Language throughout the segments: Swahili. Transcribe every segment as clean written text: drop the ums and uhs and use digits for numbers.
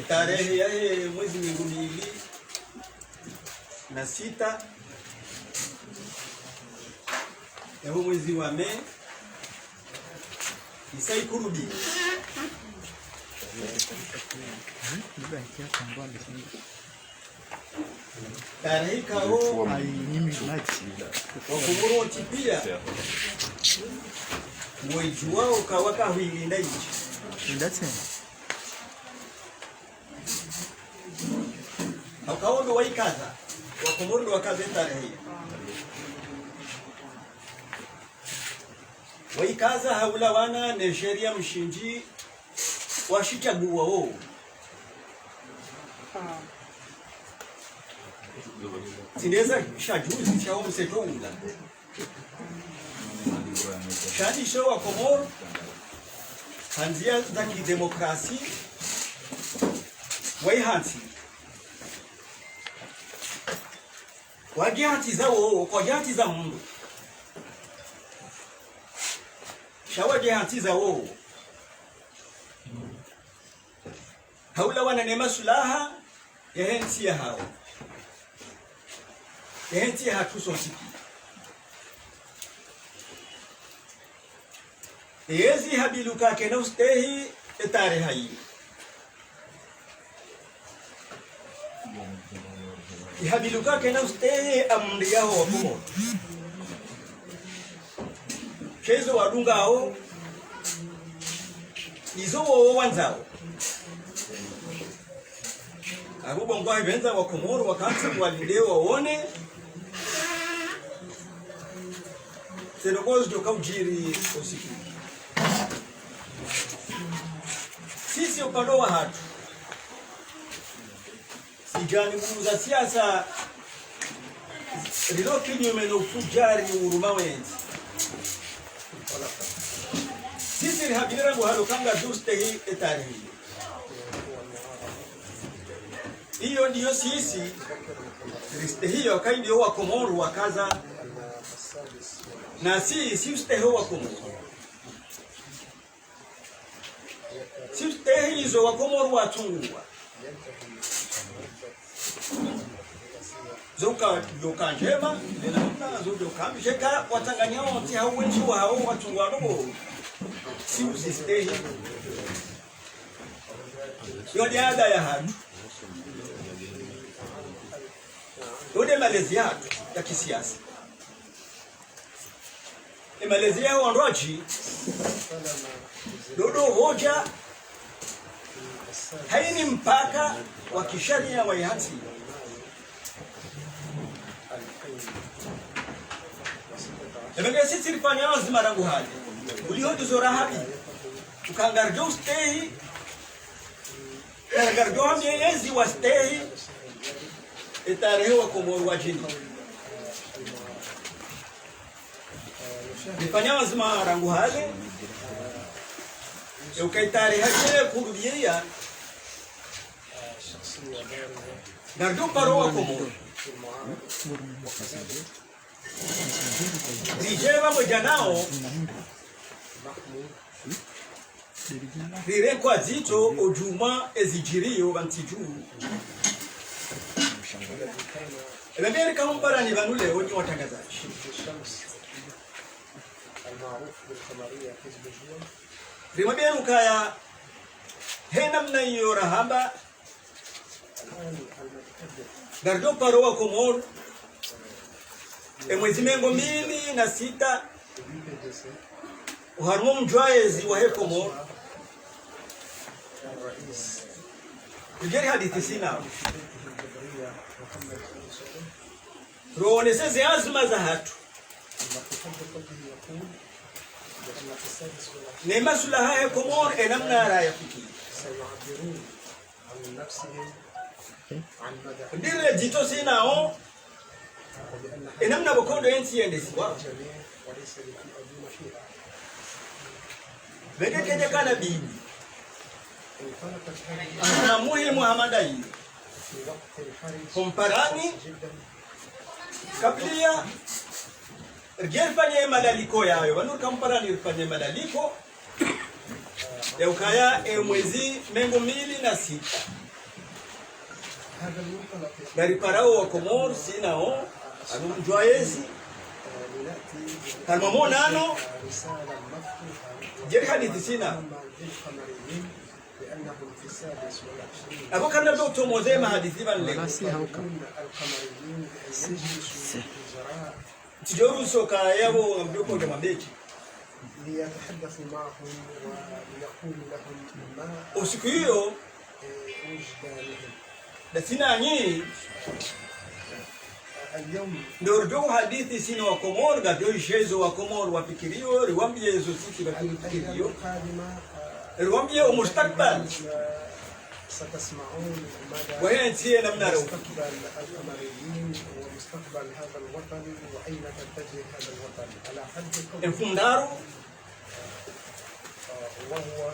Tarehe ya mwezi 2026 ya mwezi wa Mei isai kurudi tarehe kao wakumuru pia mwezi wao kawaka huilinda nchi akaondo waikaza wakumuru wakaze tarehe waikaza haula wana Nigeria mshinji washichagua wao sineza shajuzi chao msetonga shadi show wa Komoro hanzia za kidemokrasi waihansi wajihati zao kwa jihati za mundu shawajihati zao haula wana nema sulaha ya hensi ya hao ya hensi ya hatuso siki yezi habiluka kena ustehi etare hayi habiluka kena ustehi amri yao wakumo chezo wadunga hao izo wawo wanzao abubo ngwa ibenza wa Komoro wakanza kuwalindewa waone serogozi joka ujiri osiki sisi upande wa hatu sijani nguza siasa rilo kinyume na ufujari uruma wenzi sisi rihabirira ngo halokanga juste hii etari hiyo ndiyo sisi Kriste hiyo kai ndio wa Komoro wakaza na si usteho wa Komoro si usteho hizo wa Komoro watungwa zoka njema na zoka msheka watanganya wote hao wengi wao watungwa robo si usteho yo diada ya hadu Ode malezi yatu ya kisiasa. Malezi yao wandoaji dodo hoja haini mpaka wa kisharia wa yati. Ebenge sisi rifanya lazima rangu hali. Ulihodu zora habi. Ukangarjo stehi. Ukangarjo hamyezi wa stehi. Etarehe wa Komoro wajini nifanya lazima rangu hale ukaitare haje kurudia nardo paro wa Komoro rijeva mojanao rire kwa zito ojuma ezijirio bantiju Ebengeri kama mbara ni banule wenye watangazaji Rimabia ukaya hena mna iyo rahamba Gardo paro wa Komoro mwezi mengo 2006 uharmo mjwaezi wa he Komoro Ujeri hadithi sina Roonese azma za hatu Nema sulaha ya Komoro enamna raya fiki Ndire jito sinao enamna bokondo ensi yendesi wa Veke keje kana bibi Ana muhimu Muhammadai komparani kablia rgefanye malaliko yayo wanur komparani rfanye malaliko ya ukaya mwezi mengo 2006 gari parao wa Komoro sinao anu mjwaezi kalmamo nano jeri hadithi sina abo kana do to mozema hadithi banle tijoru soka yabo mdoko ya mabechi ليتحدثوا معهم ويقولوا لهم ما usiku hiyo وجدانهم. dasina nyi اليوم ndio hadithi sina wa Komoro gadio jezo wa Komoro wafikirio riwambie hizo sisi bakifikirio القادمة riwambie umustakbal ستسمعون ماذا وين تي نمنا رو مستقبل القمريين ومستقبل هذا الوطن وأين تتجه هذا الوطن على حد enfundaro وهو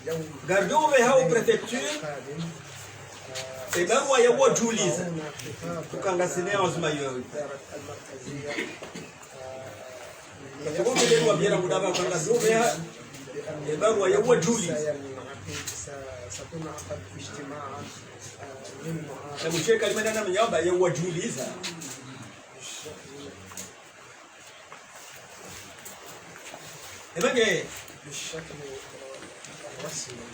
اليوم gardo be hao prefecture القادم ebarwa ya wajuliza هنا خطاب tukangasinea wazima yoyo الإدارة المركزية tukombe leo wabiera mudaba kangasinea بأن ebarwa ya wajuliza ستنعقد اجتماعا للمعارضة na msheka limena mnyamba ya wajuliza ebage بالشكل الرسمي.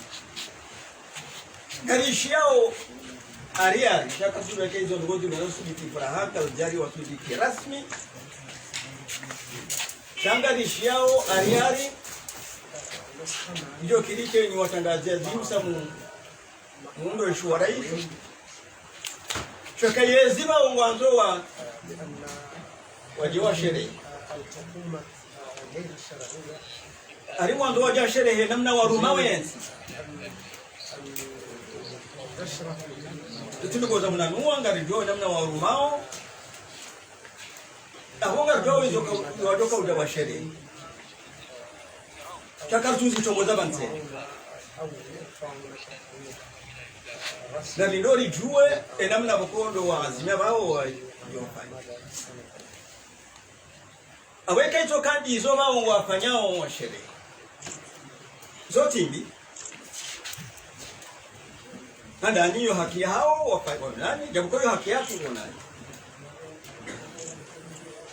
garishiao ariari shaka sura yake hizo ngozi unazosubiti furaha jari wasubiti rasmi shangarishiao ariari ndio kilike ni watangazia zimsa muundo wa rais shaka yeziba ungwanzo wa لأن wajiwa sherehe الحكومة غير الشرعية ari mwanzo wajiwa sherehe namna waruma wenzi تشرح tutuligoza mnanua ngarijo namna warumao ahonga rjo hizo wadoka udawa sherehe shaka tuzi chomoza banse أو يرفعون تحرير na lindori jue namna bokondo wa azimia bao waliofanya aweka hizo kandi hizo bao wafanyao wa sherehe zote hivi nanda niyo haki hao wafanya nani japo hiyo haki yake ni nani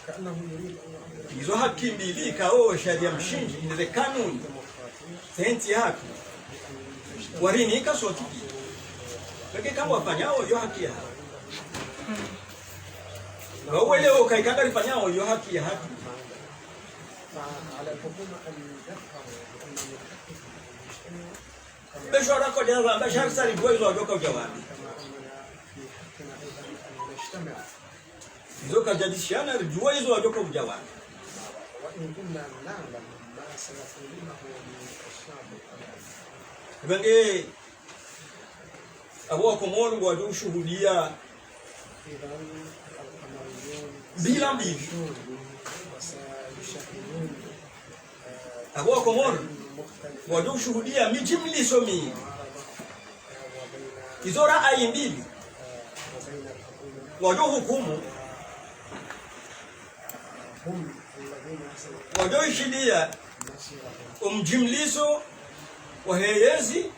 كأنه يريد أن يعبر hizo haki mbili kao sharia mshinji ile kanuni senti haki warini kasoti lakini kama wafanyao hiyo haki ya wao leo kaikanga lifanyao hiyo haki ya haki فعلى الحكومة أن يظهروا بأنهم يحققوا المجتمع beshora ko jaza beshar sari boy zo doka jawabi كما أننا في حقنا أيضا أن نجتمع zoka jadishiana jua hizo doka jawabi وإن كنا نعلم ما سيقولونه للشعب الأمريكي. benge abo Komoro wajushuhudia إذا القمريون bila mbili وسيشاهدون abo Komoro مختلف wajushuhudia miji mlisomi وبين izora ai mbili الحكومة wajuhukumu هم الذين سيقومون wajoishidia بمصيرهم umjimliso waheyezi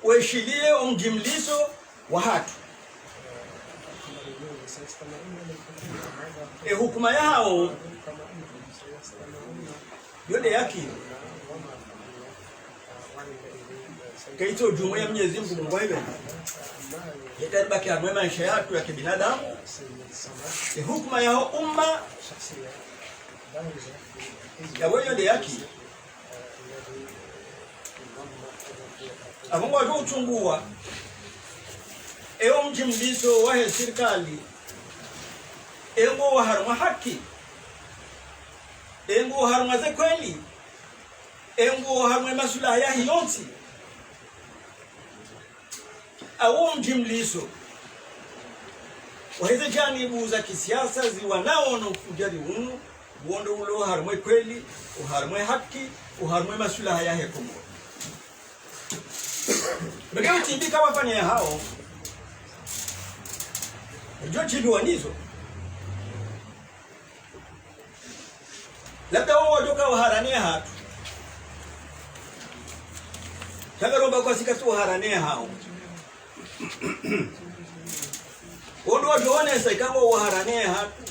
weshilie umjimliso wa hatu القمريون سيستمعون للحكومة هذا hukuma yao كما أنهم سيستمعون yode yake وما فعلنا وعندئذ kaito jumuiya Mwenyezi Mungu ngwaibe ما yakaribaki amwe maisha yatu ya kibinadamu سيد السماء hukuma yao umma شخصية بارزة في ya wewe yode yake الذي ينظم abongo wajochungua mjimliso wa serikali engo harma haki engo harma za kweli engo harma masuala ya hiyonti au mjimliso waweze janibu za kisiasa ziwanao na ufujari unu uondo ulo harma kweli uharma haki uharma masuala ya hekomo Bega utindika wafanya hao. Ndio chibi wanizo. Labda wao wadoka waharania hatu. Kama roba kwa sikatu waharania hao. Odo wadoone sai kama waharania hatu.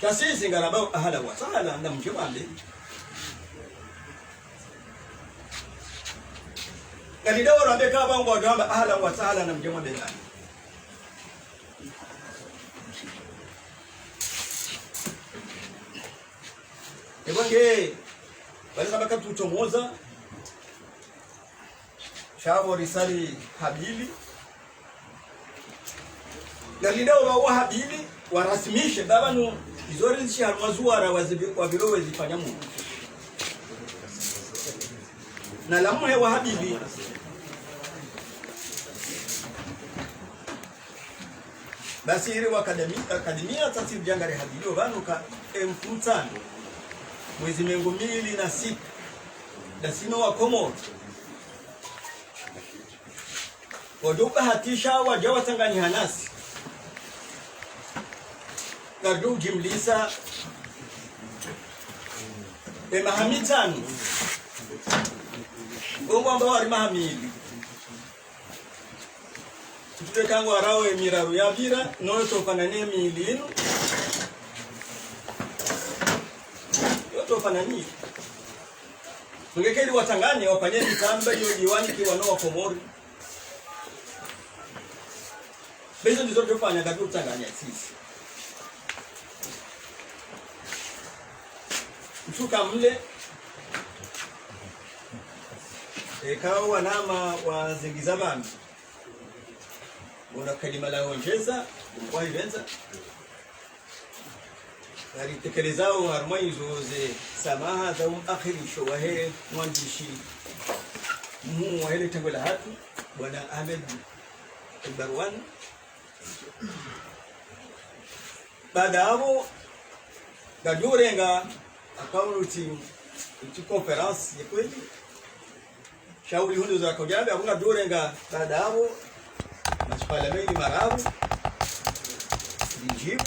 Kasisi ngaraba ahala wa sala na mjomande. Kalidawo rabe ka bango gamba ahala wa sala na mjomande ndani. Ebange bali kama tutomoza shabo risali habili. Kalidawo wa habili warasimishe babanu izori nchi harmazuara wabirowe zifanya Mungu na lamuhe wa habibi basi hiri wa akademia tasiri jangare habibi wanuka mfutano mwezi mengu 2006 dasino wa Komoro waduka hatisha wajawa tangani hanasi Gardu jimlisa mahamitano Ongo ambao wali mahamili Tutule kangu arawe miraru ya vira Noyo tofananie miilinu Yoto fananie Tungekeli watangani wapanye mitamba Iyo diwani kiwano wa Komori Bezo ndizo tufanya gardu utangani ya sisi Mtuka mle kawa wanama wa zingiza bambi Una kalima la onjeza Kwa hivenza Gari tekelezao harmai zoze Samaha za akhiri showahe Mwandishi Muhu wahele tango la hatu Bwana Ahmed Barwan Baada hapo Gadurenga Akauti conference ya kweli shauri hundo za kojabe hakuna dorenga baada hapo maspalameni marabu nijibu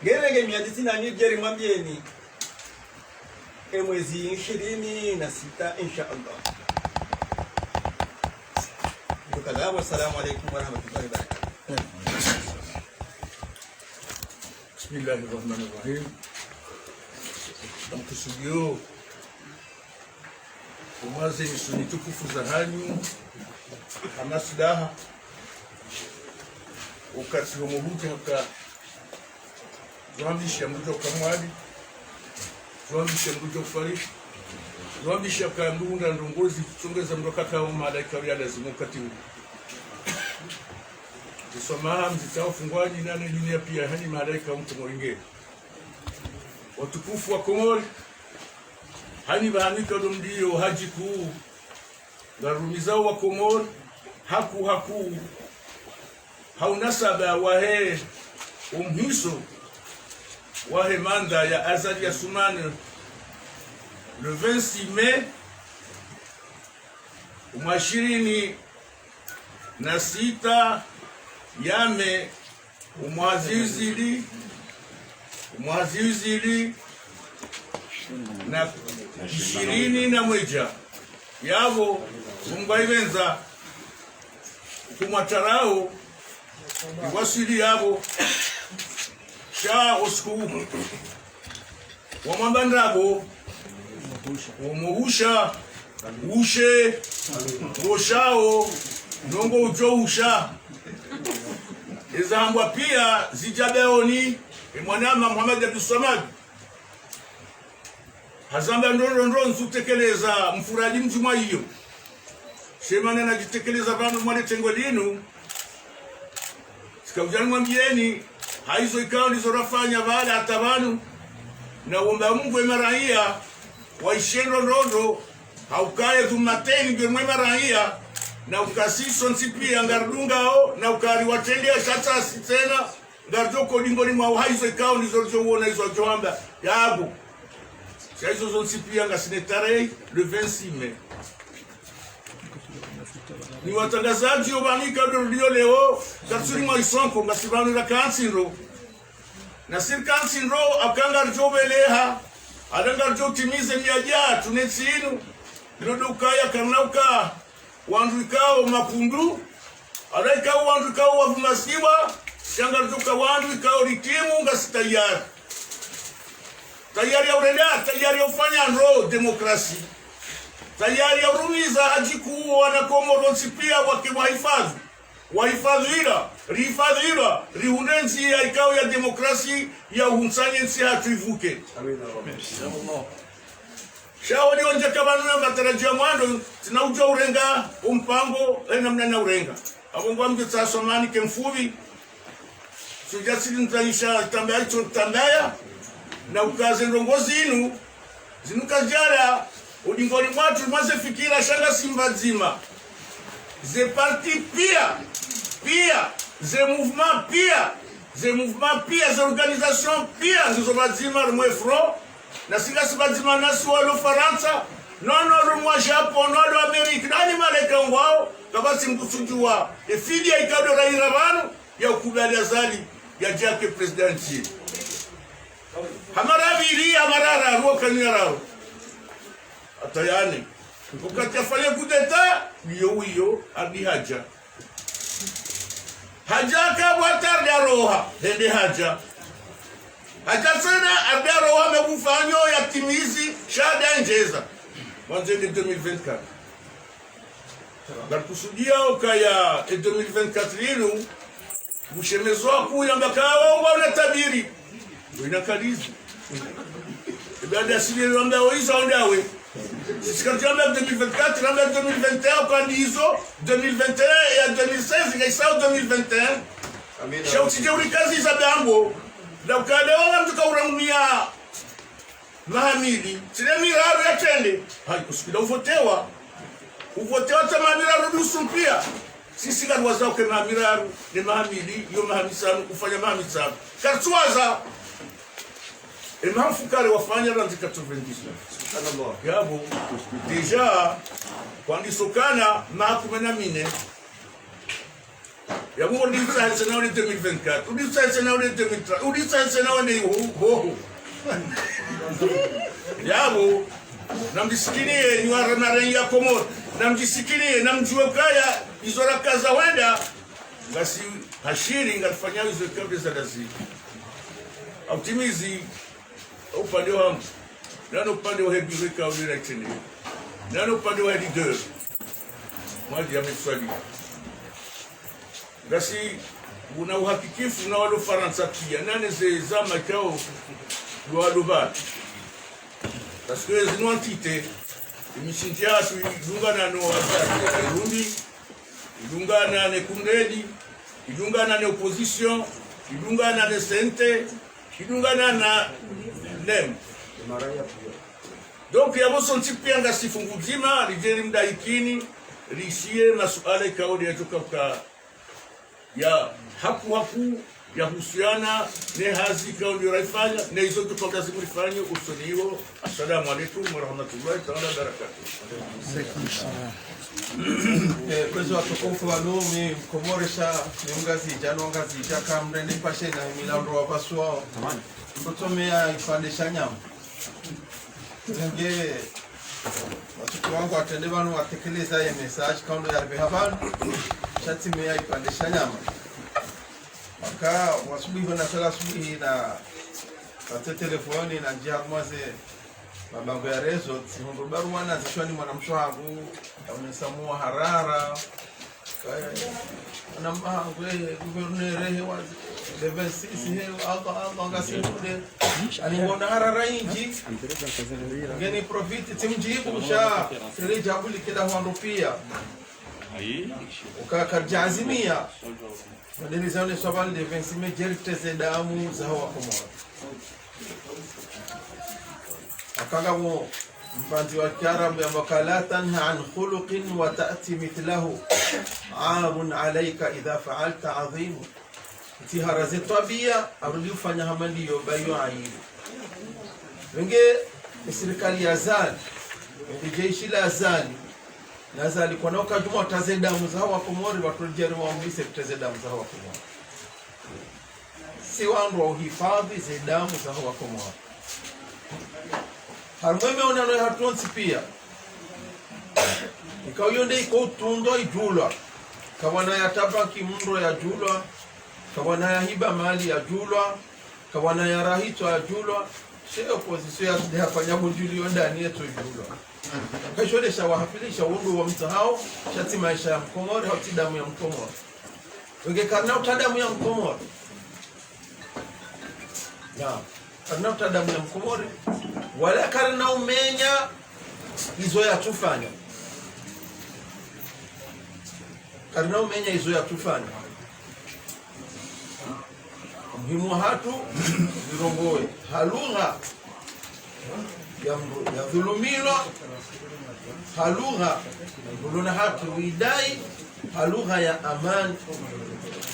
gerege miadisi na nijeri mwambieni mwezi 26 insha Allah tukalamu assalamu alaykum wa rahmatullahi wa barakatuh Bismillahirrahmanirrahim Mkusudio umaze nisuni tukufu za hanyu hamasidaha ukati homobuti haka Zwambisha mbujo kamwadi Zwambisha mbujo kufarishi Zwambisha kwa mbuunda ndongozi Tsongeza mdoka kao malaika wiyada zimukati Tusomaha mzitao fungwaji nane dunia pia hani malaika mtu moringe Watukufu wa Komori hani bahamika ndio haji kuu garumizao wa Komori haku haunasaba wahe umhiso wahe manda ya azali ya Sumane le 26 mai umwashirini na sita yame umwazizili na 20 na mweja yavo mungwaivenza kumwatarao iwasili yavo sha osku wamambandabo umuhusha ushe roshao nongo ujohusha izambwa pia zijabeoni mwanama Muhammad Abdul Samad hazamba ndoro nzutekeleza mfuraji mjuma hiyo shemana najitekeleza bano mwane tengo linu sikawjani mwambieni haizo ikao ndizo rafanya baada atabanu na uomba Mungu emarahia waishendo ndondo haukaye dhumateni ndio mwemarahia na ukasiso nsipia ngardungao na ukari watendea shata tena ngarjoko dingoni mwa haizo ikao ndizo uona hizo johamba yabu Chaizo zonsipia ngasinetare le 26 Mei. Ni watangazaji obanika ndio leo katsuri mwa isonko ngasibanu la kansinro. Na sir kansinro akanga jobeleha adanga jotimize miaja tunetsinu nodukaya kanauka wanduikao mapundu alaika wanduikao wavumasiwa shanga duka wanduikao ritimu ngasitayari tayari ya urenda tayari ya ufanya ro demokrasi tayari ya urumiza hajiku wanakomoro pia wakiwahifadhi wahifadhira rihifadhira rihunenzi ya ikao ya demokrasi ya uhunsanye nsi hatuivuke amina shauri onje kabanu ya matarajia mwando tinauja urenga umpango namna na urenga abongwa mgitsa somani kemfubi sujasili ntaisha tambaya tambaya na ukaze ndongozi inu zinukajara udingoni mwatu maze fikira shanga simba nzima ze parti pia ze mouvement pia ze organisation pia ndizo bazima rumwe fro na singa sibazima nasi walo Faransa nono rumwa Japon nono Amerika nani maleka wao kabasi mkusujua fidia ikado raira banu ya ukubali azali ya jake presidenti hamarabiri amarara roka nyarao atayani ukati afanya kudeta hiyo adi haja kabwa tarda roha hende haja sana abda roha mebufanyo ya timizi shada njeza mwanzo de 2024 Garkusudia ukaya 2024 yenu mshemezwa kuya mbakawa wala tabiri inakalizi baada ya siri ndio hizo ndawe sisikajamba 2024 namba 2021 kwa hizo 2021 ya 2016 ngaisa 2021 amina shauti jeuri kazi za dambo na ukalewa mtu kauramia mahamili sile miraru ya tende haikusikida uvotewa tamamira rudusu pia sisi garwaza uke mamiraru ni mahamili yo mahamisanu kufanya mahamisanu kartuaza emafukare wafanya ranzi 99 subhanallah yabo deja kwandi sokana makumena mine yabo ndi sasa na 2024 udi sasa na 2023 udi sasa na ho yabo namdisikini ni waranare ya Komoro namdisikini namjue kaya izora kaza wenda ngasi hashiri ngalifanya hizo kabla za dazi optimizi upande wangu nano upande wa hebirika au direction nano upande wa leader mwaji ameswali ngasi una uhakikifu na walo Faransa pia nane ze zama kao walo ba parce que zino entité imishinja tu idungana no wasati Burundi idungana ne kundedi idungana ne opposition idungana ne sente idungana na nem donc yabo sonti pia ngasi fungu jima lijeri mdaikini rishie masuala ikaodi yatoka ya haku ya husiana ne hazi kauli raifanya ne hizo tukoga zimulifanye usoniwo. Assalamu alaykum wa rahmatullahi ta'ala wa barakatuh. Kwezo watukufu wa numi mkomoresha niungazi jano ngazi jaka mrende pashe na milaundo wa pasua mtotomea ifandisha nyama nge watuku wangu watende wanu watekeleza ya message kaundo ya rebehabanu shati mea ifandisha nyama waka wasubuhi wana sala subuhi na kate telefoni na njia mwaze mabango ya rezo sihondo baruana zishwani mwanamshagu unesamua harara na mangwe guvernere hewa level 6 hewa Allah ngasimude alingona harara inji ngeni profit timjibu sha siri jabuli kila huandopia ukakarjazimia madeni sobal de 26 jerite zedamu za hawa Komoro akagawo mpanzi wa Kiarabu ambao la tanha an khuluqin wa ta'ti mithlahu aarun alayka idha fa'alta azim tiharaze tabia arudi ufanya hamandiyo bayo ayi wenge serikali ya Azali jeshi la Azali na Azali kwa nao kajuma wataze damu za hawa Komori watujeri waambise kuteze damu za hawa Komori si wandu wa uhifadhi ze damu za hawa Komori harumeme unano ya hatonsi pia ikawa yonde iko utundo ijulwa kawana ya tabaki mndo ya julwa kawana ya hiba mali ya julwa kawana ya rahito ya julwa she opposition ya zidea fanya mjulio ndani yetu julwa kashodesha wahafilisha undu wa mtahao shati maisha ya Mkomori hauti damu ya Mkomori wenge karna utadamu ya Mkomori ya karna utadamu ya Mkomori wala karna umenya izo ya tufanya karna umenya izo ya tufanya muhimu hatu nirongoe halugha ya dhulumilwa halugha uluna haki widai halugha ya amani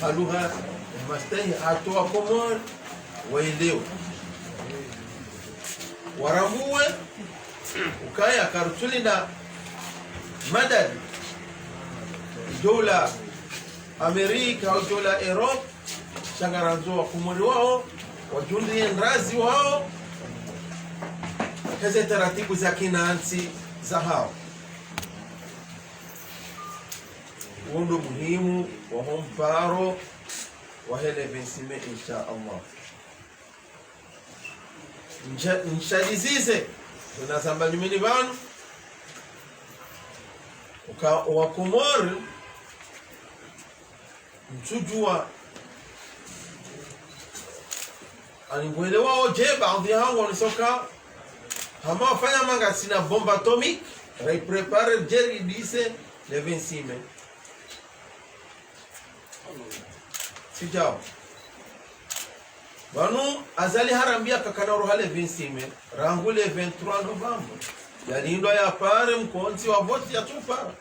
halugha ya mastahi hatu wa Komori waelewe waramue ukaya karutulinda madad dola Amerika au dola Europe changaranzo wa Komori wao wajundi nrazi wao hizi taratibu za kinansi za hao undu muhimu wa homparo wa hele bensime insha Allah nshadizize tunasamba nyumini banu wa Komori mchujua alingwele wao je baadhi hao wanisoka hama wafanya manga sina bomba atomique reprepare jeri dise le 26 mai sijao banu Azali harambia kakanaro hale 26 mai rangule 23 Novembre yalindwa ya pare mkonzi wa vote ya tupara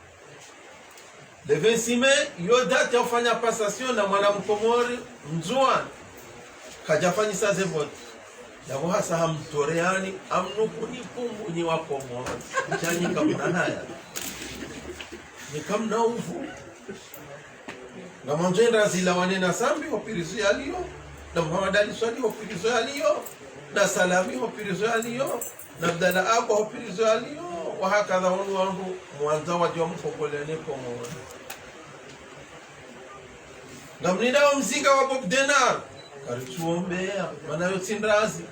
le 26 mai yo date ya ufanya passation na mwana Mkomori mzuani kajafanyisa ze vote yabo hasa hamtoreani amnuku ni pumbu ni wa Komori chanyi kamna haya ni kamna uvu na manjenda zila wanena sambi hopirizo yaliyo na Muhammad Ali Swadi hopirizo yaliyo na Salami hopirizo yaliyo na Abdalla Abo hopirizo yaliyo wa hakadha wangu mwanza wa jomu Kongolene Komori na mnida wa mzinga wa Bob Denar karituombea manayo tindrazi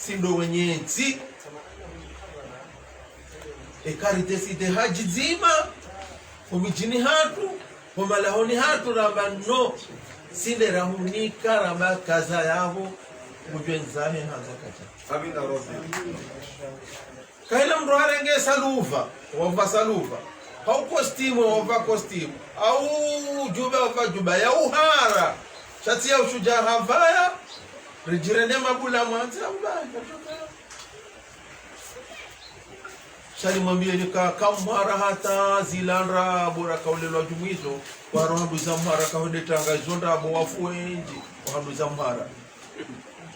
sindo wenyenzi ekaritesite haji zima umijini hatu pomalahoni hatu ramba no sinde rahunika ramba kaza yavo ujwenzahe hanza kacha Amina Robi kaila mro harenge saluva wava saluva au kostimu wava kostimu au juba wava juba ya uhara shati ya ushuja havaya rijirene mabula mwanza mbaya shali mwambie nika kamara hata zilandra bora kaulelwa jumuizo kwa rohandu za mhara kahode tanga izonda abo wafu wenji wahandu za mhara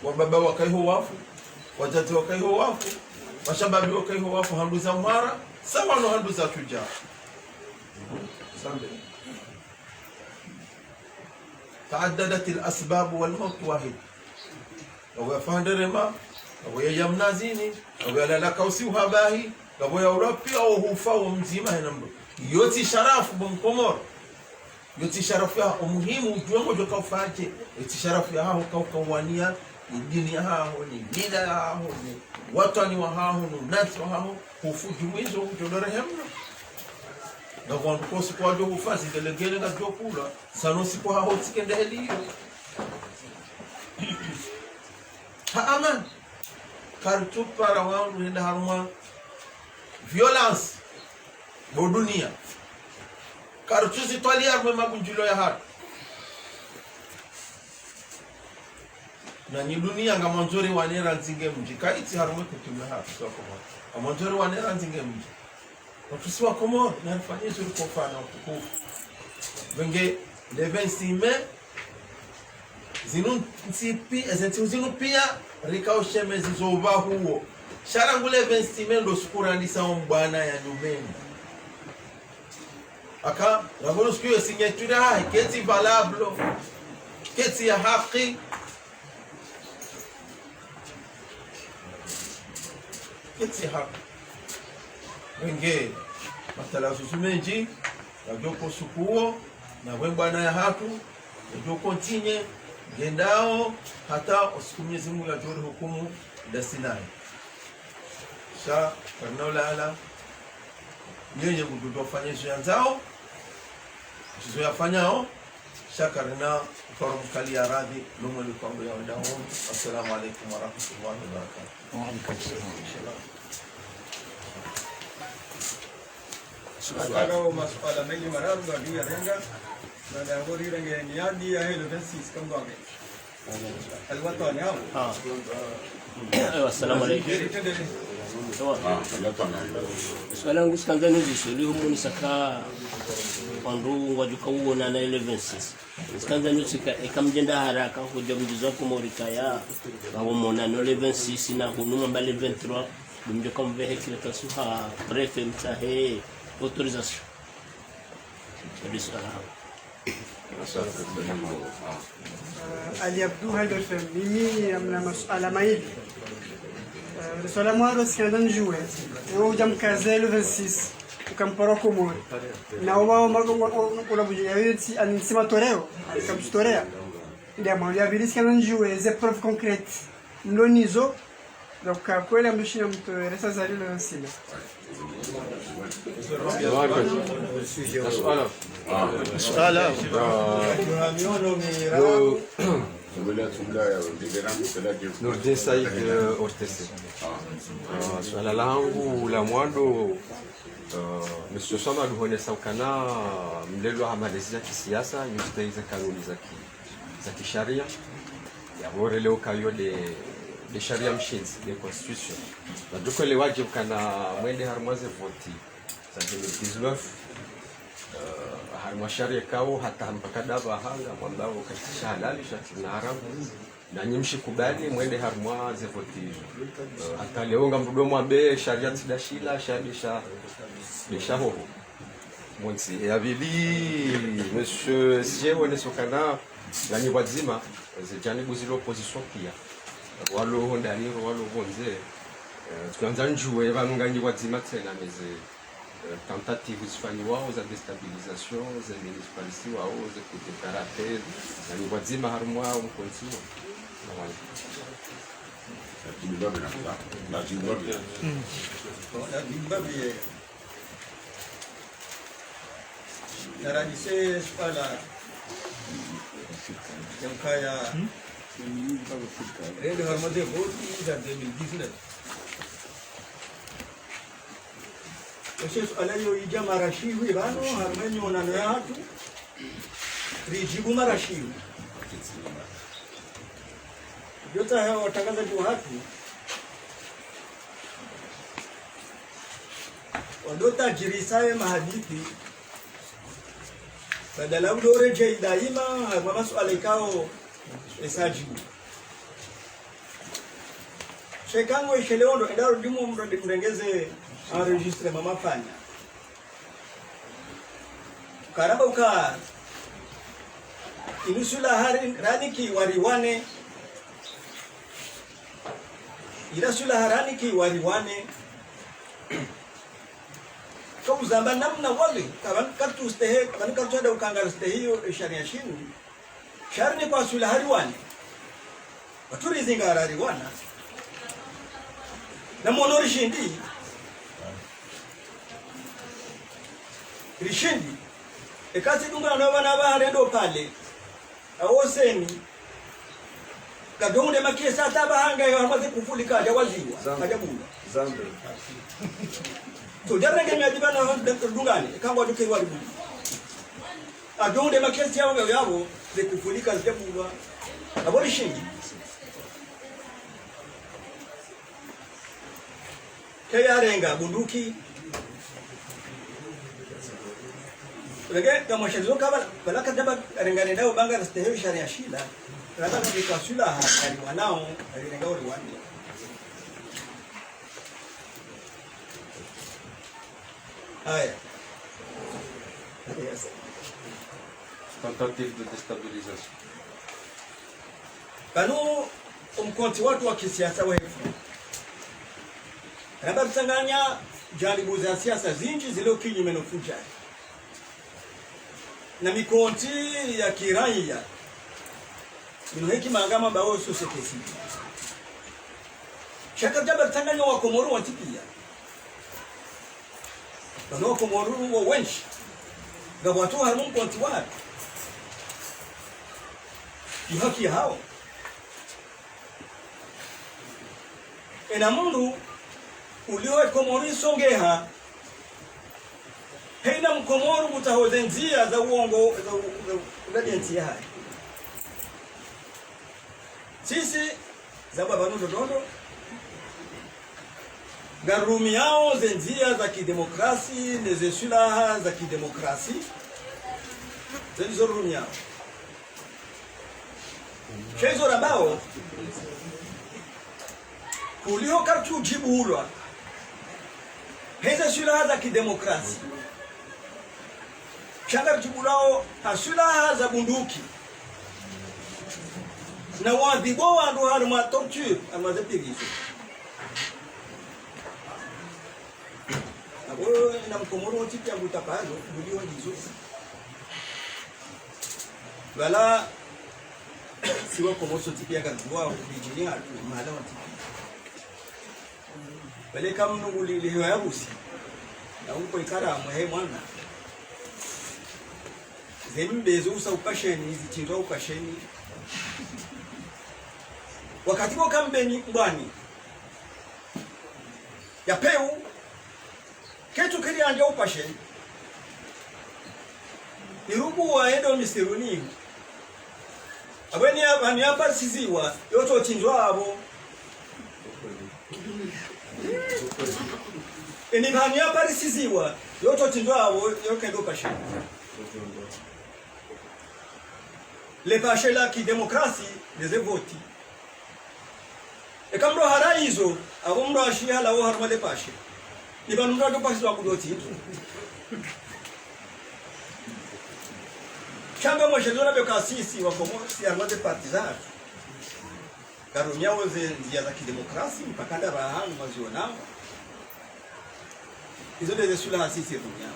wababa wakaiho wafu wajati wakaiho wafu washababi wakaiho wafu handu za mhara sawa no handu za chuja sambe taaddadat al-asbab wal maut wahid aw yafanderema aw yamnazini aw yalaka usiuhabahi aw ya Europe au hufa mzima henambo yoti sharafu bomkomor yoti sharafu ya umuhimu ujuango joka ufaje yoti sharafu ya hao kaukawania dini hao ni dida hao ni watani wa hao ni nati wa hao hufuju mwizo kutodore hemna na kwa kosi kwa jo ufasi gelegele na jokula sanosi kwa hao tikende heliyo ha aman kartu para wangu nda haruma violence bo dunia kartu zitwali arme magunjulo ya hatu na ni dunia nga manzori wanera nzinge mji kaiti harume kutumia hatu kwa kwa manzori wanera nzinge mji watusi wa Komori na nifanyie zuri kufana utukufu wenge le 26 mai zinu pia rikaosheme zizova huo sharangule investimento sukurandisa ombwana ya nyumeni aka rangolo sikiyo signature keti valable keti ya haki keti ya haki wenge matala susumenji yajoko sukuo na wembwana ya hatu yajoko tinye gendao hata usikumye Mungu ya jori hukumu dasinai sha karna ulala nyenye kutufanya yanzao hizo yafanyao sha karna ukarumkali ya radhi lumu likwambo ya wadao. Assalamu alaikum wa rahmatullahi wa barakatuh. Wa alaikum salam. Suala masuala mengi mararu ndio yarenga na dagori renge niadi ya hilo dansis kama ngame alwatu anyao Assalamu alaikum. Swala langu sikanza nizisuli humu saka pandu wajuka uona na 11 sikanza nusika ikamjenda haraka kuja mjizo kwa morikaya bawo mona no 11 na hunu mbale 23 mjo kama kile tasuha prefet mtahe autorisation Ali Abdou Haidar Fem mimi amna masuala mawili swala mwanzo sikanza njue wewe jamkaze le 26 ukampara komori na wao magongo kuna buje yawiti anisema toreo alikamstorea ndio mwanzo ya bilisi kana njue ze preuve concrète mlonizo donc kweli amshina mtu resa za le 26 Suala Nurdin Said Ortese. Swala langu la mwanzo nisosoma duhonesa ukana mlelo amalizia kisiasa yustaiza kanuni za kisharia ya bore leo kayo de sharia mshinzi de constitution na duko le wajibu kana mwende harmaze voti za 2019 harma sharia kao hata mpaka daba hanga mwambao katisha halali shati na haramu na nyimshi kubali mwende harma ze voti hata leo ngamrudomo abe sharia tidashila sharia desha ho mwonsi ya bili monsieur Siewo nesokana ganyi wazima zijani buzilo opposition pia walo ndani walo bonze tukanza njue vanunganyi wazima tena meze tentative zifanywa za destabilisation za municipality wao za kutekarate na ni wazima harumwa mkonsiwa la Zimbabwe narajise swala jamkaya ndio harmade voti za 2019 Yesu alayo ija marashivu ibano harmenyo na yatu rijibu marashivu yote hao watangazaji wa hatu wadota jirisaye mahadithi badala udore je daima kwa masuala ikao esajibu shekango isheleondo edaro dimu mrengeze enregistre mama fanya karaba uka inusula haraniki wariwane irasula haraniki wariwane kwa zamba namna wale kaban katu stehe kaban katu ada ukangara stehiyo sharia shinu sharni kwa sula hariwane waturi zinga hariwana na monori shindi rishindi ekati dunga na bana ba rendo pale awoseni kadonde makiesa tabahanga yo hamaze kufulika jawaziwa kajabula zambe so jaranga nyadibana dungani kangwa tukirwa libu adonde makiesa yabo ze kufulika jabula abori shingi kayarenga bunduki lege kama shazo kama balaka daba rengane nao banga stehe sharia shila Rata nikasula ali mwanao alilenga ule wani. Haya. Yes. Tentative de déstabilisation. Kanu umkonti watu wa kisiasa wetu. Raba mtanganya jaribu za siasa zinji zile kinyume na fuja. Na mikonti ya kiraia. Ino heki magama bao societe civile. Shaka jaba mtanganya wa Komoro watipia. Kanu Komoro wa wenshi. Gabwatu hamu konti watu. Ihaki hao. Ena mundu ulioe Komori songeha heina mkomoru kutahoze njia za uongo za njia hai. Sisi za baba Dodo garumi yao ze njia za kidemokrasi neze silaha za kidemokrasi zilizo rumi yao. Shezo rabao kulio kartu jibulwa heza silaha za kidemokrasi shanga jibulao silaha za bunduki na wadhibo wandu harma torture ama za piriso abo na mkomoro wotipi ya mutapazo bulio hizo wala siwa komoso tipi ya kadwa kujinia mahala tipi wale kama nungu lihiwa ya busi na uko ikara mwehe mwana zembezo usa upasheni hizi chinzo upasheni wakati kwa kambeni mbani ya peu ketu kiri anja upasheni irubu wa edo misiruni abweni hapa siziwa yoto chinzo abo eni bani hapa siziwa yoto chinzo abo yokendo pasheni le pashe la ki demokrasi les voti e kamro haraizo abo mro ashia la harma le pashe ni banu mro pashe wa kudoti chamba mo shedona be kasisi wa Komoro si arma de partisan karumia woze njia za kidemokrasi mpaka ndarahangu mazionao hizo ndio sura sisi dunia.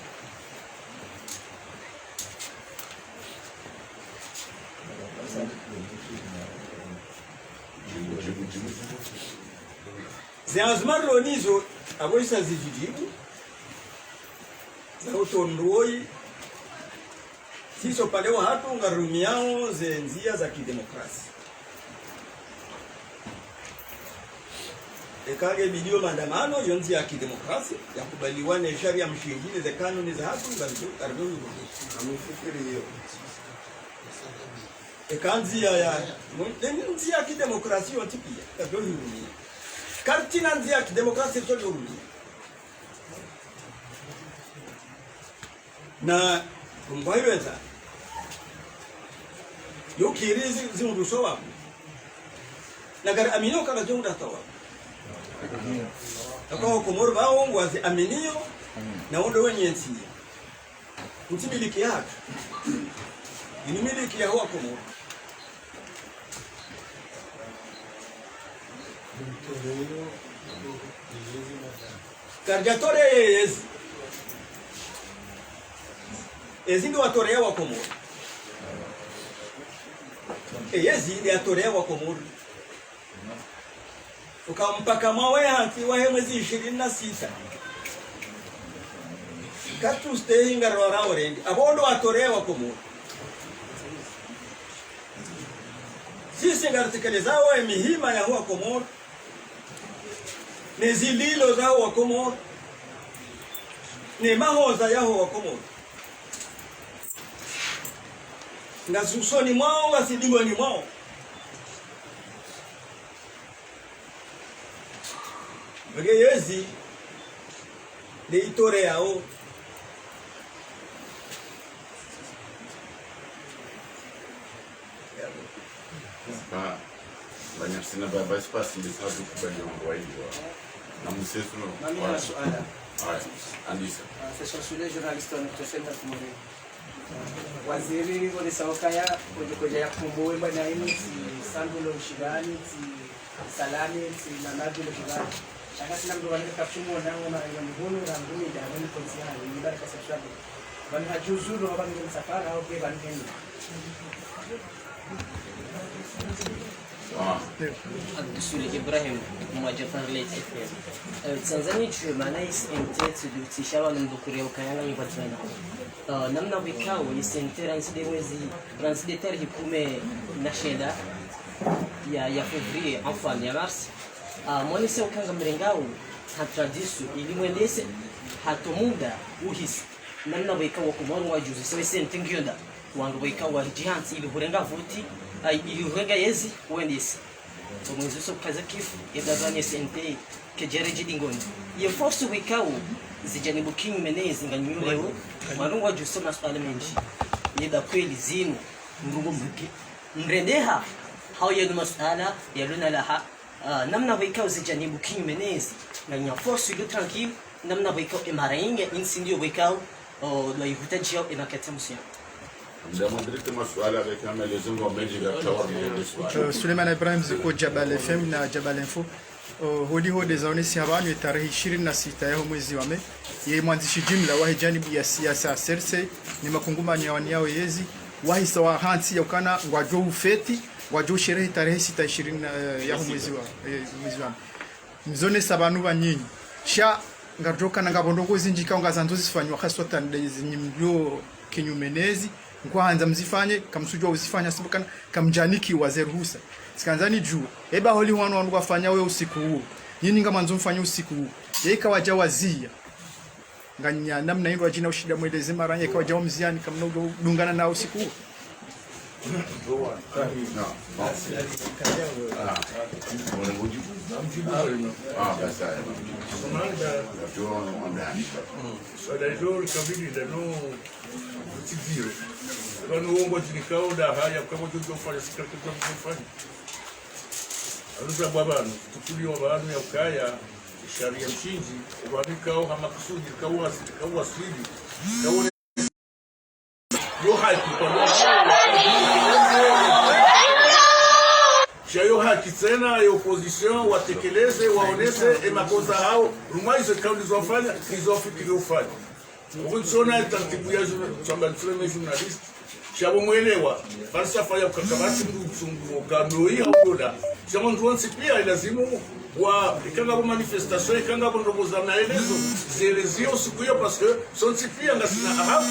Ziazmar lonizo aboisa zijijibu za utondoi siso pale wa hatu ngarumiao zenzia za kidemokrasi ekage bidio maandamano yonzi ya kidemokrasi ya kubaliwa na sharia mshingine za kanuni za hatu ngarumiao amefikiri hiyo ekanzi ya nzi ya kidemokrasi yotipia kabyo hurumi kartina nzi ya kidemokrasi to hurumi na ngwaiweza yokirizi zinduso wapo na gari aminio kala jonga tawa akao Komoro bao wazi aminio na ondo wenye nsi utimiliki yake inimiliki ya huwa Komoro karjatore ezi ndo watorea wa Komoro ezi ndi atorea wa Komoro ukampaka mawe hanti wahe mwezi 26 katu stehi ngarora orendi abondo atorea wa Komoro sisi ngartekeleza wa mihima ya huwa Komoro ni zililo za huwa Komoro ni mahoza ya huwa Komoro ngasusoni mwao ngasidingoni mwao bage yezi le itore yao Banyafsina baba espace ndisazi kubali wa hiyo. Na msesu no. Mami na swala. Haya, andisa. Sasa shule journalist wanatosema kumuri. Waziri wale sawakaya koja ya kumboe bana hii sandulo shigani salami na nadu shigani. Shaka sina mtu wale kapchumo na ngoni na ngumi da ngoni konsiana ni baraka sababu. Bani hajuzuru bani msafara au kwa bani heni. Abdul Ibrahim Mwajafar Late FM. Tanzania tu maana isentete dutishawa ndukuri ukayanga nyibatana. Namna wikao isentera nside mwezi ranside tarehe 19 ya Fevrier enfin ya Mars. Mwanise ukanga mrengao hatradisu ilimwelese hatomuda uhisi namna wikao kumwangu wajuzi sewe sentingionda wangu wikao wa jihansi ili hurenga vuti ili hurenga yezi wendisi mwezi so kaza kifu idazani sente kejereji dingoni ye force wikao zijanibu kinyu menezi nganyulewo wangu wajuzi maswala menji yeda kweli zinu ngungu mbuki mrendeha hao yenu maswala yaluna laha namna wikao zijanibu kinyu menezi nganya force yu tranquille namna wikao imarainga insindio wikao do ihutaji yao inakata musiano. Suleiman Ibrahim ziko Jabal FM na Jabal Info. Hodi hodi zaonesi habari tarehe 26 ya mwezi wa Mei. Yeye mwanzishi jumla wa janibu ya siasa serse ni makungumani ya waniao yezi wahi sawa hansi ya ukana ngwajo ufeti ngwajo sherehe tarehe 6 ya mwezi wa mzone sabanu banyinyi sha ngaroka na ngabondoko zinjika ngazanzo zifanywa khaswata ndezimyo kinyumenezi nkwanza mzifanye kamsujwa uzifanya sabukana kamjaniki wazeruhusa sikanzani juu eba holi wanu wafanya wewe usiku huo nini kama nzo mfanya usiku huo yeka waja wazia nganya namna hiyo ajina ushida mweleze maranye kwa jawa mziani kama ndo dungana na usiku huo Quando o homem de cão da raia, como eu digo, eu faço esse cara que eu faço. Eu não trabalho, tu pulou o ano e o caia, sharia mshinji, o ano cão, hamakusudi, cão asili, cão yo haki quando já eu haki tena e oposição, watekeleze, waonese e makosa hao, rumaizo cão desofalha, desofalha. Ukiona taratibu ya chamba tuleme journalist chabo mwelewa falsafa ya ukakabati mzungu gano hii hapoda chama ndonsi pia lazimu wa ikanga bo manifestation ikanga bo ndogoza na elezo zelezio siku hiyo parce que sonsi pia ngasina hapo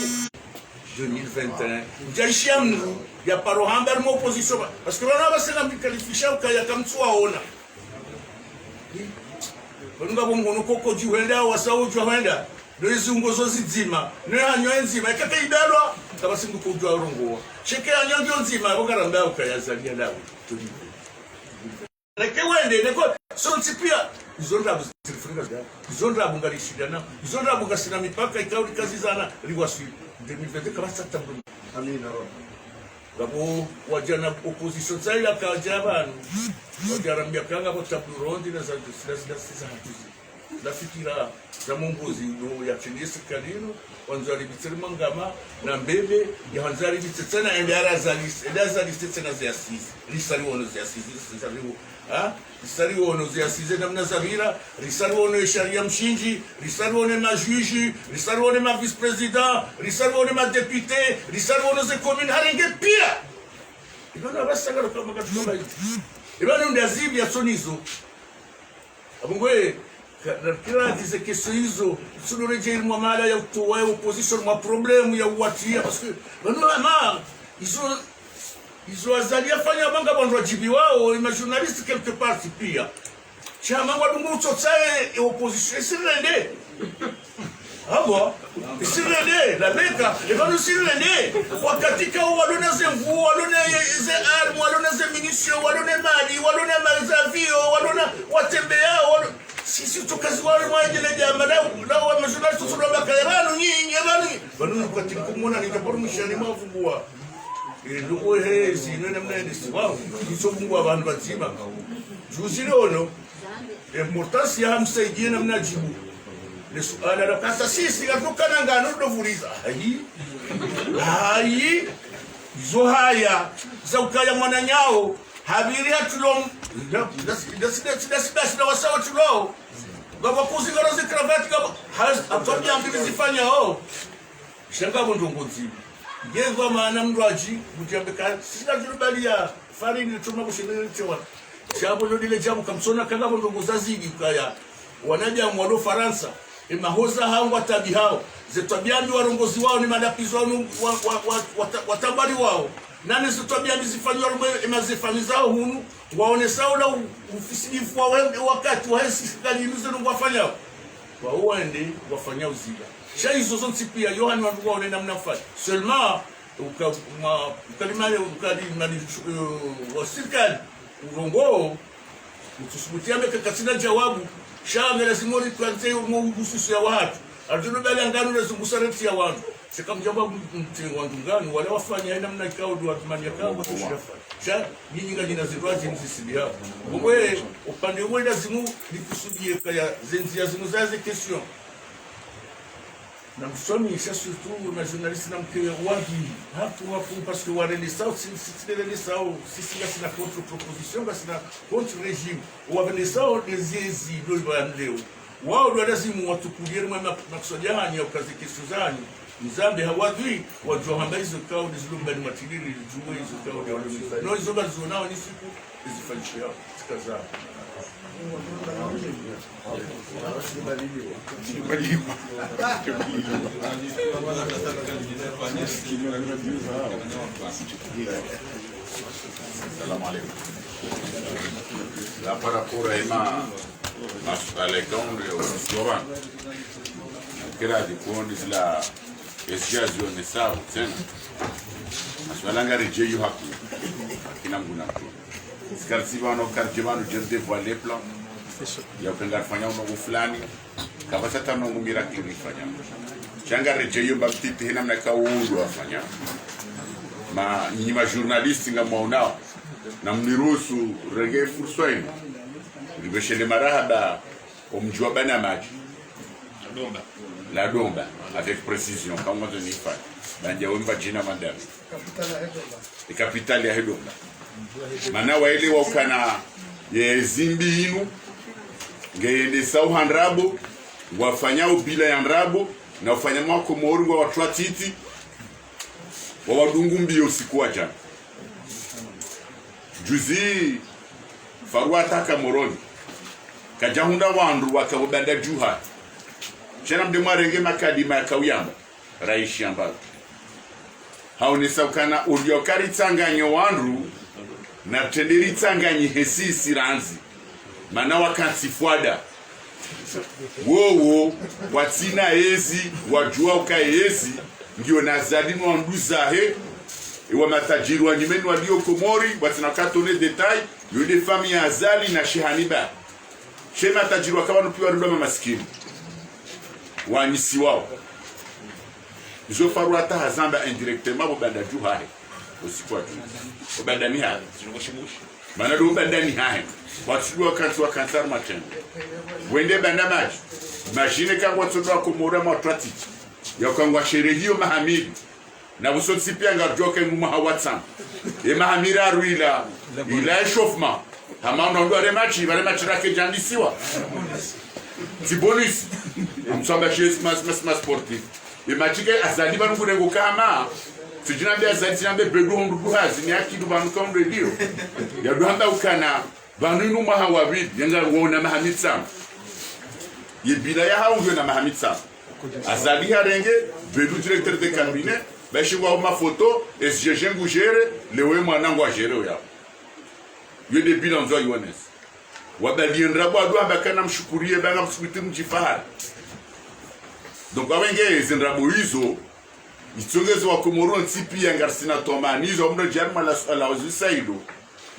2021 jaishiam ya parohamba mo opposition parce que wana basena mkalifisha ukaya kamtswa ona bonga bo ngono koko jiwenda wasauju wenda Doizi ungozo zizima, ne hanyo enzima, ikaka idalwa, kama singu kujua urunguwa. Cheke hanyo ndio nzima, wakara mbao kayazalia dawe. Neke wende, neko, sonsi pia, izonda izonda ngalishidana, izonda ngasina mipaka, ikauli kazi zana, liwaswi. 2020 kama sata mbuni. Amina. Gabo, wajana opposition zaila kajabanu, wajara mbiakanga kwa tabu rondi na za hatuzi. Nafikira za munguzi no ya chinese kanino wanzari bitsirima ngama na mbebe ya wanzari bitsetsana endara zalisi tsena ziasisi risari wono ziasisi risari wono ziasisi namna zavira risari wono sharia mshinji risari wono ma juge risari wono ma vice president risari wono ma député risari wono ze commune haringe pia ibona basanga kama katuba ibona ndazibi ya sonizo abungwe kila dice que hizo sio rejea mwamala ya utoa opposition mwa problemu ya uwatia parce que bano izo azalia fanya banga bando jibi wao ma journaliste quelque part pia chama wadungu utotsae opposition sirende abo sirende la beka e bano sirende wakatika walona zemvu walona ze armu walona ze munitions walona mali walona mazavio walona watembea sisi tukazi wale mwajele jamba na wa mashindano tusulomba kaya banu nyinyi banu kwa tikumuna nitapora mshani mafungua ndugu hezi nene mnene siwao iso Mungu abantu bazima juzile ono importance ya msaidie na mnajibu ni suala la kasa sisi gatukana ngano ndovuliza hai zo haya za ukaya mwananyao habiri hatulom da wasawa tulo baba kuzingara zikravati kama atobya ambi zifanya shanga bondongozi ngezwa maana mndwaji mujambeka sina jurubalia farini tuma kushindana chewa chabo lodile jabu kamsona kanga bondongoza zigi kaya wanaja mwalo Faransa emahoza hao tabi hao zetwabiambi warongozi wao ni madapizo watabari wao nani zetwabiambi zifanywa emazifani zao hunu waone sawa na ufisidifu wakati wa hesi kalinuze ndo wafanya waende wafanya uziga sha hizo zote pia Yohana wandugu waone namna fanya seulement ukalimale wasirikali urongo utusubutia meka katina jawabu shanga lazima nipate umuhususi ya watu atuno bali angano lazungusa reti ya watu sika mjamba mtengo wandu ngano wale wafanya aina mna kikao ndio watumania kama kushirafa sha nyinyi ngaji na zirwaje msisibi hapo wewe upande wewe lazima nikusudie kaya zenzi ya zimu zaze question na msomi isha surtout na journaliste na mke wagi hapo parce que wale ni sao si sao sisi ngasi na contre proposition ngasi na contre régime wale sao desezi ndio leo wao ndio lazima watukulie maksudi yani ukazi kisuzani mzambe hawadui wajua hamba hizo kao dizilumba ni matiliri juu hizo kao ndio hizo bazo nao ni siku zifanyisha yao kaza La para por aí masuala kaunde usiwa kila dikondi la esjazi wa nesau tena masuala ngari jeyu hapo kina mguna sikarsi bano karjibano jerde voile plan ya pengar fanya uno fulani kabasa tano ngumira kiri fanya changa rejeyo babtiti hina mnaka uundu afanya ma nyima journaliste ngamaona na mniruhusu rege furswaini libeshele marahaba omjua bana maji la domba avec précision quand on donne pas banja wemba jina mandami capitale ya Hedomba mana waile wakana ye zimbi inu ngende sau handrabo wafanyao bila ya ndrabo na wafanya mwako moru wa watwatiti wa wadungu mbio siku aja juzi farwa taka moroni kajahunda wandu wakabanda juha chena mdemwa renge makadima ya kauyamba raishi ambalo haoni saukana uliokari tsanganyo wandu na tenderi tsanganyi hesisi ranzi mana wakansifuada wowo watina ezi wajua uka ezi ndio nazalimu wanduzahe iwa matajiri wa nyimeni walio Komori watina katone detail yode fami ya Azali na Shehaniba she matajiri wakawa nupiwa rudoma maskini wanyisi wao izo faru ata hazamba indirectement bobanda juhahe usikwa tu bobanda ni hahe mana do banda ni hahe watu wakansar matendo wende banda maji machine kangwa tsodo Komori ma trati yakangwa sherehio mahamidi na busotsi pia ngajoke nguma hawatsan e mahamira aruila ila chauffement hamana ndo ale machi bale machirake jandisiwa ti bonus msamba chez mas sportif e machike azali banu kunengo kama sijina bia azali sijina be bedu hondu hazi ni akidu banu kaunde dio ya duhamba ukana banu numa hawabi yanga wona mahamitsa yebila ya hawo na mahamitsa azali harenge bedu directeur de cabinet bashingwa ma photo SGG ngujere lewe mwanangu ajere ya yo de bilan zo yones wabaliendra bwa ndo abakana mshukurie banga msukiti mjifahari donc awenge zindrabo hizo isongezo wa Komoro ntipi ya ngarsina tomani hizo mdo jarma la uzisaido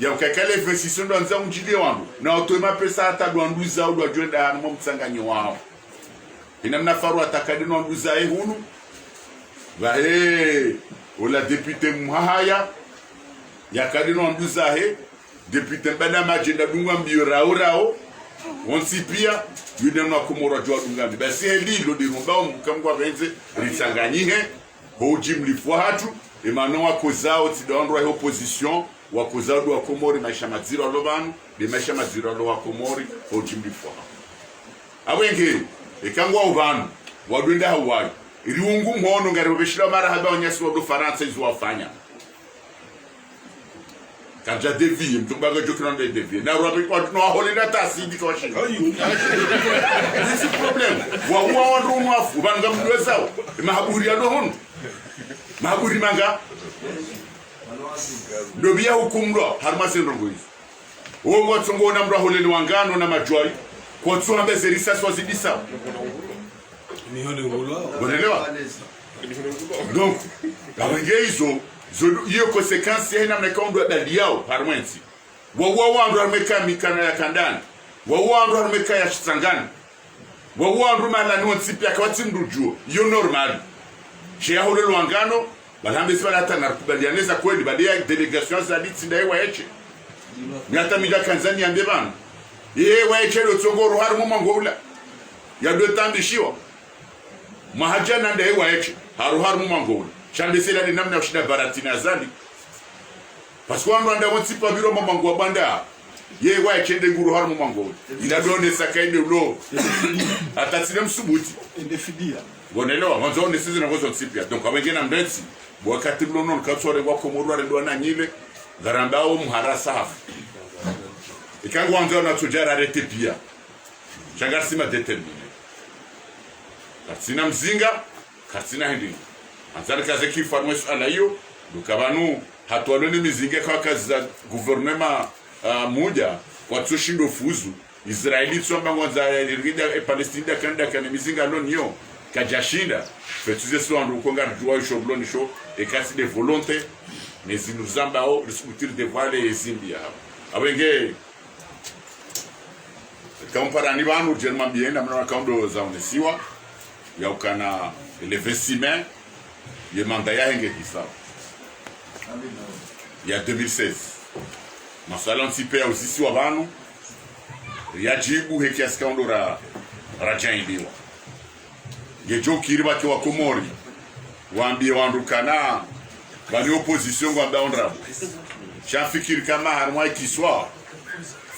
ya ukakale investition ndo anza mjide wangu na automa pesa hata dwanduza au dwajenda na mtsanganyo wao ina mnafaru atakadino nduza ehunu vahe ola député muhaya yakadino nduzahe député bana majenda dungwa mbio rao onsi pia yudeno akomora jwa dungambi basi elilo dirumba mkamgwa benze risanganyihe hoji mlifwa hatu emano wakozao tidondwa he opposition wakozao do akomori maisha maziro alobanu de maisha maziro alo akomori hoji mlifwa abenge ekangwa ubanu wadwenda hawaii iriungu mhono ngari beshira mara haba onyasi wa do faransa izwafanya kanja devie mtumbaga jokina ndo devie na robe kwa no holenda tasi ndiko shinga this is problem wa wandu mwafu banga mdwezao mahaburi ado hono mahaburi manga ndo bia hukumro harmase ndongoizo uongo tsongo na mra holenda wangano na majwai kwa tsona bezerisa swazidisa ni hone ngulo bonelewa donc abengeizo hiyo consequence hena mnakondo dadiao parmwensi wandu armeka mikana ya kandani wandu armeka ya chitangani wandu mala nonsi pia kwati ndujuo yo normal chez ahole lwangano balambe sibana hata nakubalianeza kweli baada ya delegation za ditsi ndai waeche nyata mida Tanzania mbebana waeche lo tsongoro harimo mangola ya do tambishiwa mahajana ndai waeche harimo mangola chande sela ni namna ushida baratina zali parce que anda wonsi pa biro mamango banda ye wa chende nguru harmo mango ila done sakaide lo atatsile msubuti indefidia bonelewa mwanzo ni sisi na ngozo tsipia donc abengena mbetsi wakati lo non katsore kwa komorwa ndo na nyile garambao muharasa hafu ikangwa nzo na tujara rete pia changasima determine katsina mzinga katsina hindi anzari kaze kifarmwe swala hiyo dukabanu hatualoni mizinga kwa kazi za gouvernement moja kwa tushindo fuzu Israeli tsomba ngwanza irida Palestina kanda kana mizinga lonyo kajashinda fetuze so ando konga jwa shobloni sho e kasi de volonté mais nous ambao discutir de vale et zimbia abenge comparani banu german bien na mna kaundo za unesiwa ya ukana le 26 mai ye manda ya henge kisa ya 2016 masala ntipe uzisi wa banu ya jibu heki askaundo rajaindiwa gejo kiriba kwa komori waambie wandukana bali opposition ngwamba ondrabo chafikiri kama harmwa kiswa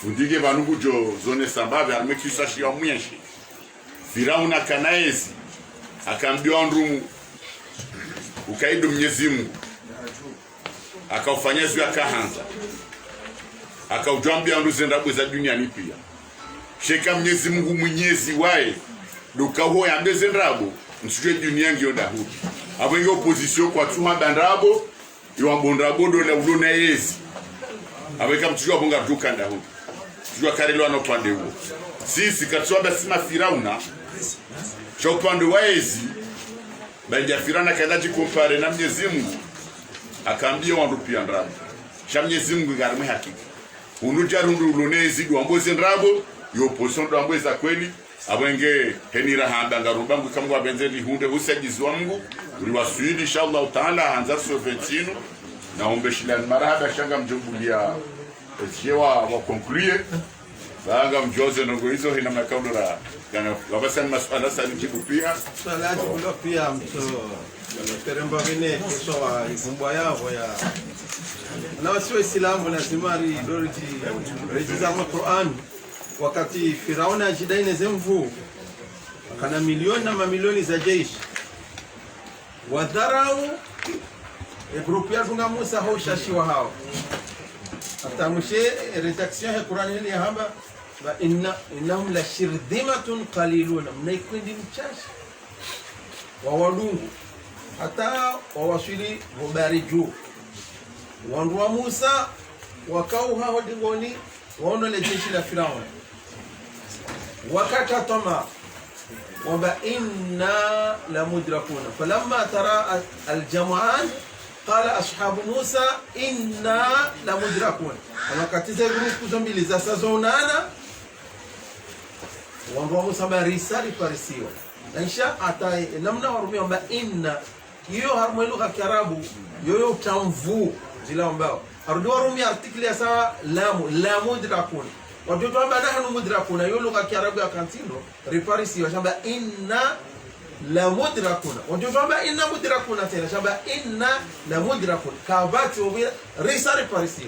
fundige banungu jo zone sambabe arme kiswa shia mwenshi Firauna kanaezi akaambiwa ndrumu ukaido Mwenyezi Mungu akaufanya zio akahanza akaujambia nduze ndabu za duniani pia sheka Mwenyezi Mungu mwenyezi wae dukaho ya mbeze ndabu nsuje dunia ngio dahudi abenge opposition kwa tuma bandrabo iwambondrabo do la ulona yezi abeka mtujua bonga duka ndahudi tujua karelo anopande huo sisi katsoba sima Firauna cha upande wa yezi banja Firauna kadaji kompare na Mwenyezi Mungu akaambia wandu pia ndrabo cha Mwenyezi Mungu garme hakika unuja rundu ulonezi duamboze ndrabo yo position duamboza kweli abenge henira hamba ngarubangu kamwa benzeli hunde usajizwa Mungu uliwasuili inshallah taala hanza so 21 naombe shilani marahaba shanga mjumbulia jewa wa conclure banga mjoze nongo hizo hina makaundora kana wabasa masuala sana jibu pia salaji kulo pia mto teremba vine kwa ivumbwa yao ya na wasiwe Islamu lazima ridoriti rejiza wa Qur'an wakati Firauna ajidaine zemvu kana milioni na mamilioni za jeshi wadharau grupu ya dunga Musa hoshashi wa hao atamshe redaction ya Qur'an ile hamba wa innahum la shirdimatun qalilun mnaikundi mchache wa wadungu hata wawasili mubariju wandu wa Musa wakau hao digoni waona le jeshi la Firauna wakata tama wamba inna la mudrakuna falamma tara aljam'an qala ashabu Musa inna la mudrakuna wakati za grupu zombili za sazonana wandu wa Musa barisali parisiwa insha ata namna warumia wamba inna hiyo harmo lugha ya Kiarabu yoyo tamvu zila ambao harudio rumi article ya sawa la mudrakun watoto ambao nahnu mudrakuna hiyo lugha ya Kiarabu ya kantino reparisi washamba inna la mudrakuna watoto ambao inna mudrakuna tena shamba inna la mudrakun kabati wabira risa reparisi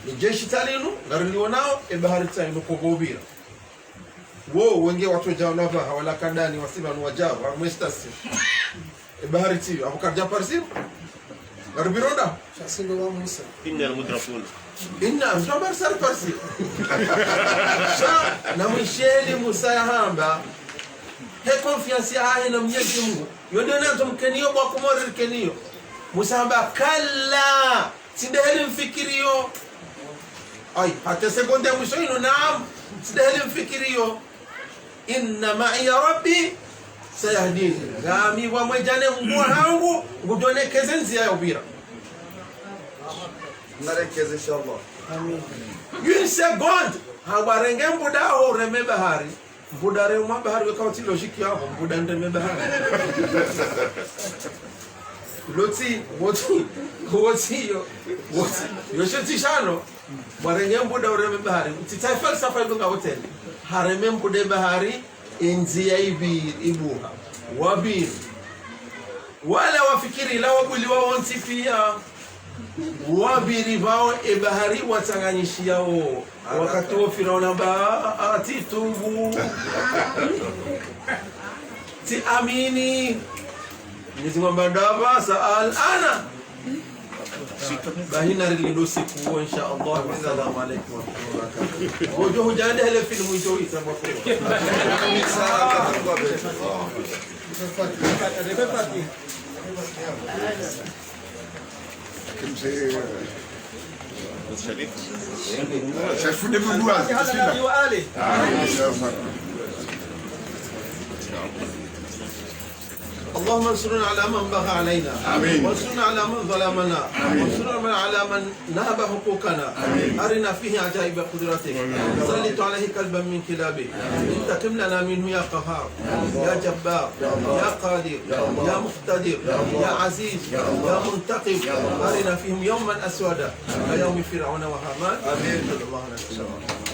ni jeshi talinu ngariliwa nao bahari tsaino kogobira wo wenge watu jao nava hawala kandani wasima nuwajao armestasi bahari tiyo abukarja parsi garbironda shasindo wa Musa inna al-mudrafun inna mtambar sar parsi sha na msheli Musa hamba he confiance ya na Mwenyezi Mungu yonde nazo mkenio kwa kumori kenio Musa hamba kalla sindaheli mfikirio ay hata sekunde mwisho ino naam sindaheli mfikirio inna ma'i rabbi sayahdini gami wa mwejane mgua hangu ngudonekeze nzia ya ubira narekeze inshallah amin une seconde habarenge mbuda ho reme bahari mbuda re ma bahari kwa ti logique ya mbuda ndeme bahari loti woti yo shoti shano barenge mbuda ho reme bahari titai falsafa ngonga hotel hareme mbuda bahari inzia ibuha wabir wala wafikiri la wabuli waonti pia wabiri bao bahari watanganyishia wakati wa Firauna ba atitubu ti amini nizimwamba ndaba saal ana bahina rilindo siku insha Allah. Assalamu alaykum wa rahmatullahi wa barakatuh. Ojo hujande hele filmu hiyo itakuwa اللهم انصرنا على من بغى علينا وانصرنا على من ظلمنا وانصرنا على من نهب حقوقنا أرنا فيه عجائب قدرتك سلط عليه كلبا من كلابك انتقم لنا منه يا قهار يا جبار يا قادر يا مقتدر يا عزيز يا منتقم أرنا فيهم يوما أسودا كيوم فرعون وهامان صلى الله عليه وسلم.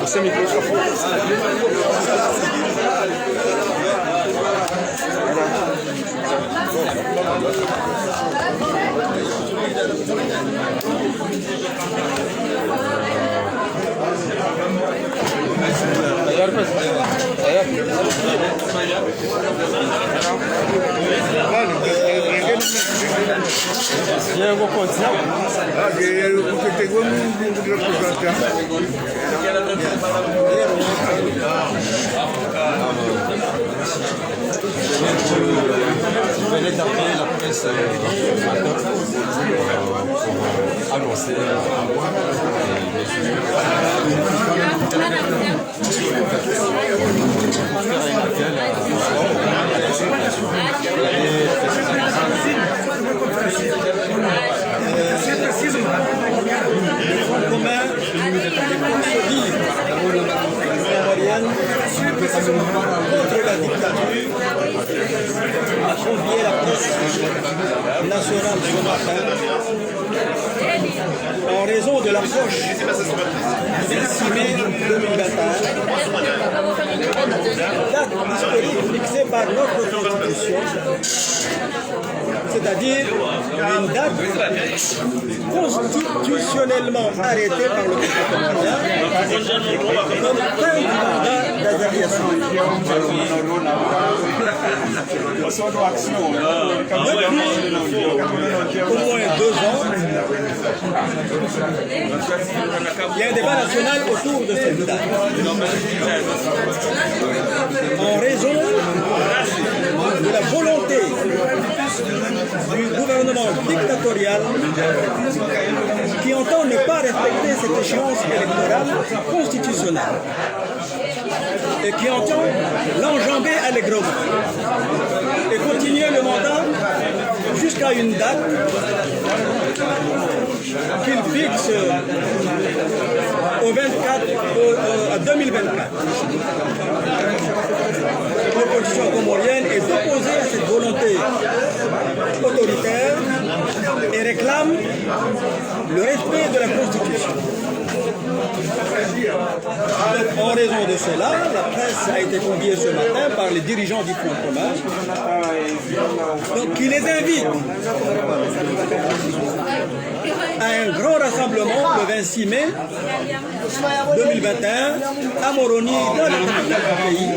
Você me trouxe a Llego con porque tengo un venez d'appeler la presse annoncer contre la dictature a convié la presse nationale ce matin en raison de l'approche du 26 mai 2021, date historique fixée par notre Constitution, c'est-à-dire une date constitutionnellement arrêtée par le Conseil communal comme fin du mandat d'Azaria Soumani. Depuis au moins 2 ans, il y a un débat national autour de cette date. En raison de la volonté du gouvernement dictatorial qui entend ne pas respecter cette échéance électorale constitutionnelle et qui entend l'enjamber allègrement et continuer le mandat jusqu'à une date qu'il fixe à 2024. L'opposition comorienne est opposée à cette volonté autoritaire et réclame le respect de la Constitution. En raison de cela, la presse a été conviée ce matin par les dirigeants du Front commun, qui les invitent à un grand rassemblement le 26 mai 2021 à Moroni, dans la capitale du pays,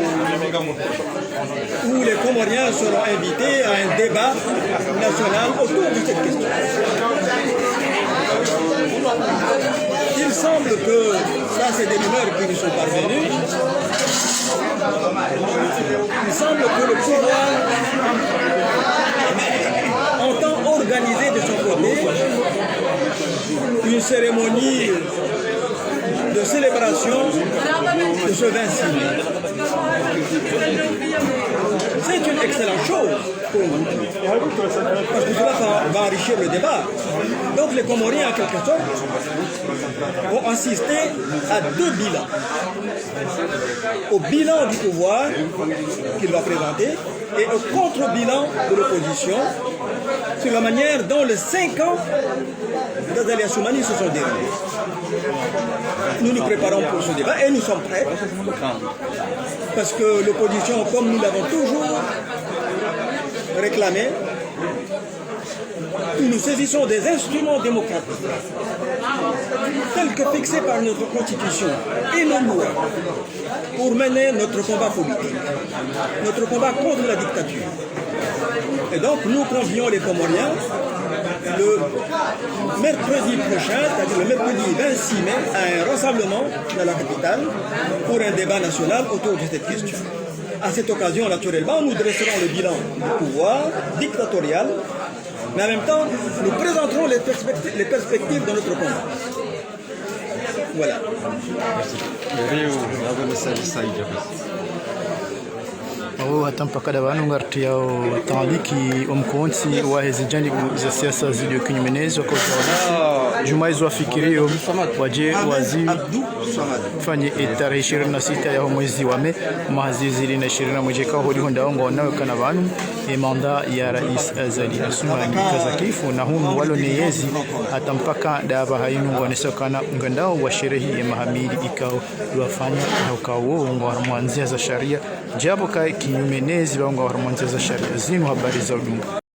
où les Comoriens seront invités à un débat national autour de cette question. Il semble que, ça c'est des rumeurs qui nous sont parvenues, il semble que le pouvoir entend organiser de son côté une cérémonie de célébration de ce 26 mai. C'est une excellente chose pour nous, parce que cela va enrichir le débat. Donc les Comoriens, en quelque sorte, vont assister à 2 bilans. Au bilan du pouvoir qu'il va présenter et au contre-bilan de l'opposition sur la manière dont les 5 ans d'Azaria Soumani se sont déroulés. Nous nous préparons pour ce débat et nous sommes prêts, parce que l'opposition, comme nous l'avons toujours réclamé, nous saisissons des instruments démocratiques tels que fixés par notre Constitution et nos lois pour mener notre combat politique, notre combat contre la dictature. Et donc nous convions les Comoriens le mercredi prochain, c'est-à-dire le mercredi 26 mai, à un rassemblement dans la capitale pour un débat national autour de cette question. À cette occasion, naturellement, nous dresserons le bilan du pouvoir dictatorial, mais en même temps, nous présenterons les perspectives de notre combat. Voilà. hata mpaka davanu ngarti yao taaliki omkonsi wa hizi janibu za siasa zilio kinyumenezo kwa utawala juma hizo wafikirio waje wazi fanye tarehe 26 ya mwezi wa Mei mazizi 2021 kwa hodi honda wango nawe kana banu manda ya Rais Azali Assoumani kazakifu na hunu walo neyezi hata mpaka daba hayinu wanesokana ngandao wa sherehi ya mahamili ikao luafanya na ukawo ngo mwanzia za sharia jabo kai kinyumenezi wango wa mwanzia za sharia zinu habari za udungu